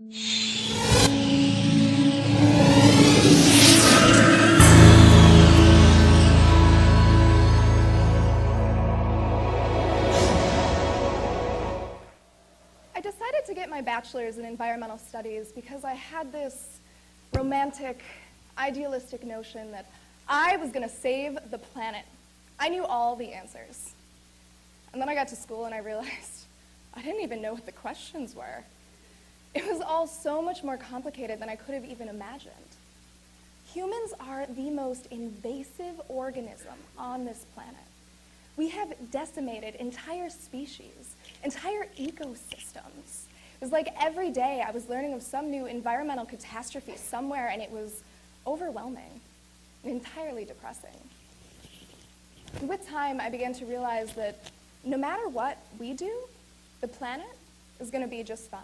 I decided to get my bachelor's in environmental studies because I had this romantic, idealistic notion that I was going to save the planet. I knew all the answers. And then I got to school and I realized I didn't even know what the questions were. It was all so much more complicated than I could have even imagined. Humans are the most invasive organism on this planet. We have decimated entire species, entire ecosystems. It was like every day I was learning of some new environmental catastrophe somewhere, and it was overwhelming and entirely depressing. With time, I began to realize that no matter what we do, the planet is going to be just fine.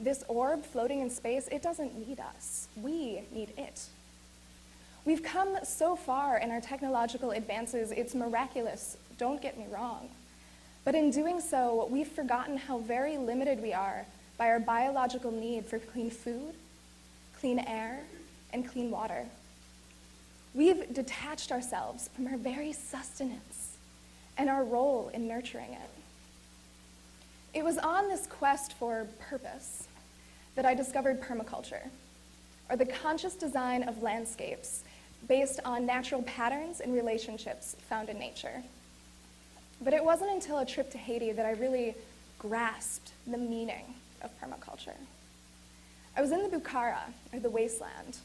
This orb floating in space, it doesn't need us. We need it. We've come so far in our technological advances, it's miraculous, don't get me wrong. But in doing so, we've forgotten how very limited we are by our biological need for clean food, clean air, and clean water. We've detached ourselves from our very sustenance and our role in nurturing it. It was on this quest for purpose that I discovered permaculture, or the conscious design of landscapes based on natural patterns and relationships found in nature. But it wasn't until a trip to Haiti that I really grasped the meaning of permaculture. I was in the Bukhara, or the wasteland.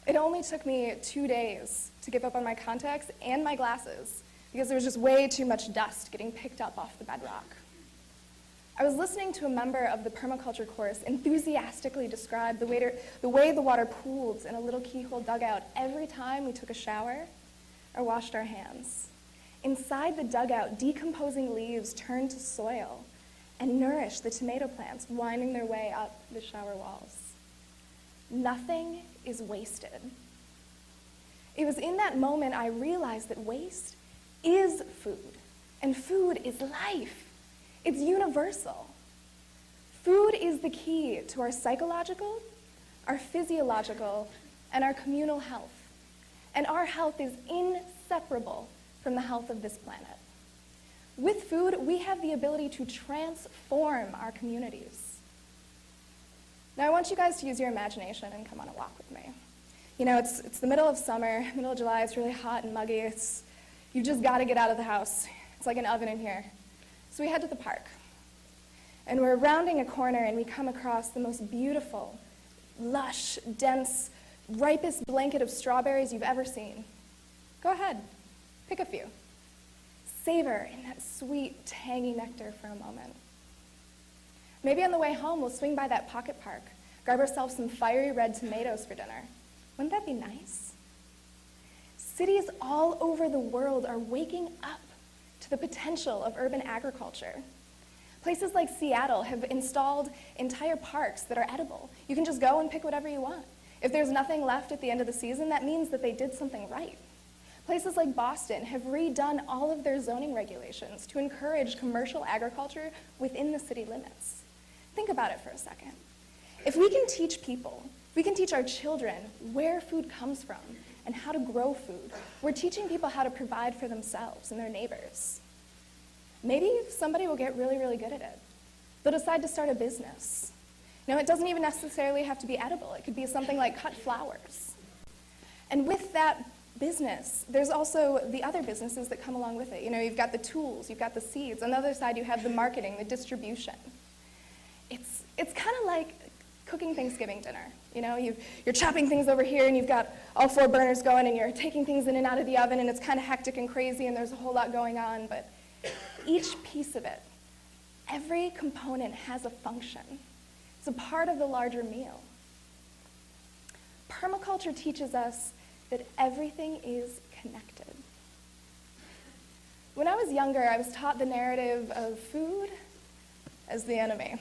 It only took me 2 days to give up on my contacts and my glasses because there was just way too much dust getting picked up off the bedrock. I was listening to a member of the permaculture course enthusiastically describe the way the water pooled in a little keyhole dugout every time we took a shower or washed our hands. Inside the dugout, decomposing leaves turned to soil and nourished the tomato plants winding their way up the shower walls. Nothing is wasted. It was in that moment I realized that waste is food, and food is life. It's universal. Food is the key to our psychological, our physiological, and our communal health. And our health is inseparable from the health of this planet. With food, we have the ability to transform our communities. Now, I want you guys to use your imagination and come on a walk with me. You know, it's the middle of summer, middle of July, it's really hot and muggy. You've just got to get out of the house. It's like an oven in here. So we head to the park, and we're rounding a corner, and we come across the most beautiful, lush, dense, ripest blanket of strawberries you've ever seen. Go ahead, pick a few. Savor in that sweet, tangy nectar for a moment. Maybe on the way home, we'll swing by that pocket park, grab ourselves some fiery red tomatoes for dinner. Wouldn't that be nice? Cities all over the world are waking up to the potential of urban agriculture. Places like Seattle have installed entire parks that are edible. You can just go and pick whatever you want. If there's nothing left at the end of the season, that means that they did something right. Places like Boston have redone all of their zoning regulations to encourage commercial agriculture within the city limits. Think about it for a second. If we can teach people, we can teach our children where food comes from and how to grow food, we're teaching people how to provide for themselves and their neighbors. Maybe somebody will get really, really good at it. They'll decide to start a business. Now, it doesn't even necessarily have to be edible. It could be something like cut flowers. And with that business, there's also the other businesses that come along with it. You know, you've got the tools, you've got the seeds. On the other side, you have the marketing, the distribution. It's kind of like cooking Thanksgiving dinner. You know, you're chopping things over here, and you've got all 4 burners going, and you're taking things in and out of the oven, and it's kind of hectic and crazy, and there's a whole lot going on, but each piece of it, every component has a function. It's a part of the larger meal. Permaculture teaches us that everything is connected. When I was younger, I was taught the narrative of food as the enemy.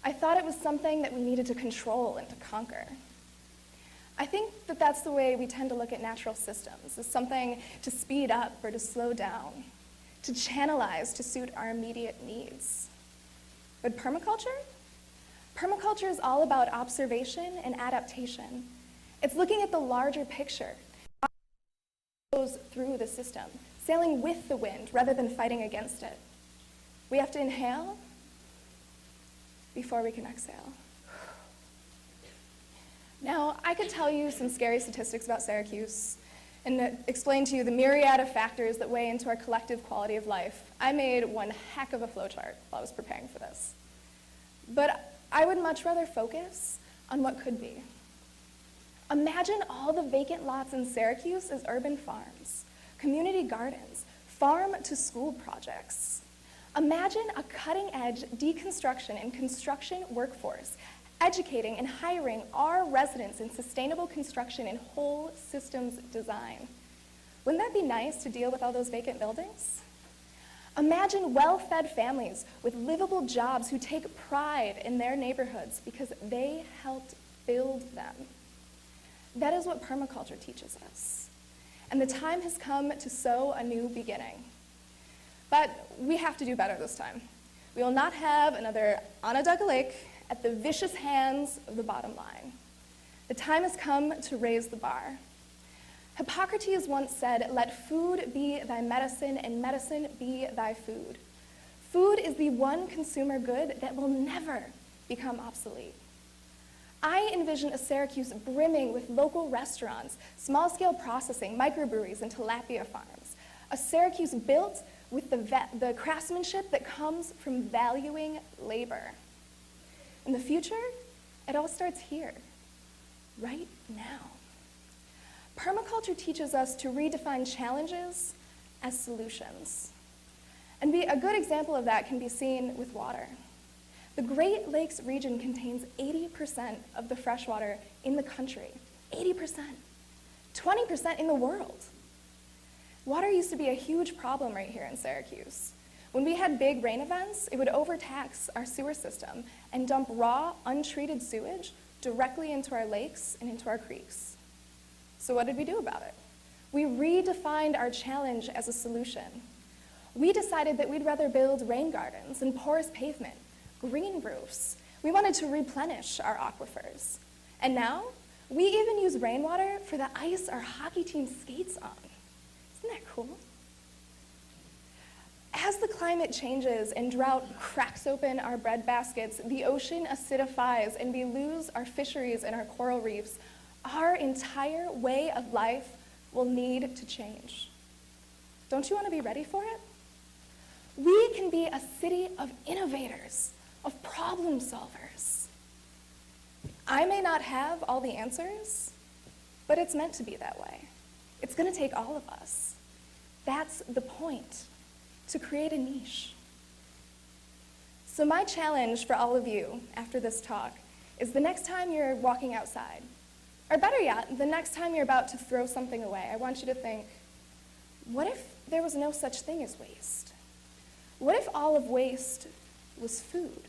I thought it was something that we needed to control and to conquer. I think that that's the way we tend to look at natural systems, as something to speed up or to slow down, to channelize to suit our immediate needs. But permaculture? Permaculture is all about observation and adaptation. It's looking at the larger picture, goes through the system, sailing with the wind rather than fighting against it. We have to inhale before we can exhale. Now, I could tell you some scary statistics about Syracuse and explain to you the myriad of factors that weigh into our collective quality of life. I made one heck of a flowchart while I was preparing for this. But I would much rather focus on what could be. Imagine all the vacant lots in Syracuse as urban farms, community gardens, farm-to-school projects. Imagine a cutting-edge deconstruction and construction workforce educating and hiring our residents in sustainable construction and whole systems design. Wouldn't that be nice to deal with all those vacant buildings? Imagine well-fed families with livable jobs who take pride in their neighborhoods because they helped build them. That is what permaculture teaches us. And the time has come to sow a new beginning. But we have to do better this time. We will not have another Onondaga Lake at the vicious hands of the bottom line. The time has come to raise the bar. Hippocrates once said, "Let food be thy medicine, and medicine be thy food." Food is the one consumer good that will never become obsolete. I envision a Syracuse brimming with local restaurants, small-scale processing, microbreweries, and tilapia farms. A Syracuse built with the craftsmanship that comes from valuing labor. In the future, it all starts here, right now. Permaculture teaches us to redefine challenges as solutions. And a good example of that can be seen with water. The Great Lakes region contains 80% of the fresh water in the country. 80%. 20% in the world. Water used to be a huge problem right here in Syracuse. When we had big rain events, it would overtax our sewer system and dump raw, untreated sewage directly into our lakes and into our creeks. So what did we do about it? We redefined our challenge as a solution. We decided that we'd rather build rain gardens and porous pavement, green roofs. We wanted to replenish our aquifers. And now, we even use rainwater for the ice our hockey team skates on. Isn't that cool? As the climate changes and drought cracks open our bread baskets, the ocean acidifies, and we lose our fisheries and our coral reefs, our entire way of life will need to change. Don't you want to be ready for it? We can be a city of innovators, of problem solvers. I may not have all the answers, but it's meant to be that way. It's going to take all of us. That's the point, to create a niche. So my challenge for all of you after this talk is the next time you're walking outside, or better yet, the next time you're about to throw something away, I want you to think, what if there was no such thing as waste? What if all of waste was food,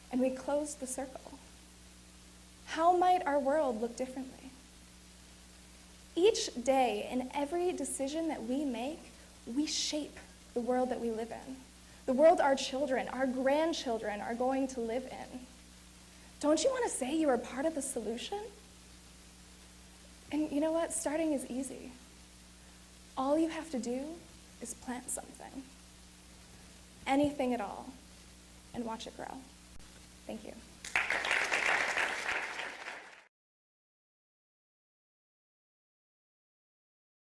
and we closed the circle? How might our world look differently? Each day, in every decision that we make, we shape the world that we live in, the world our children, our grandchildren are going to live in. Don't you want to say you are part of the solution? And you know what? Starting is easy. All you have to do is plant something, anything at all, and watch it grow. Thank you.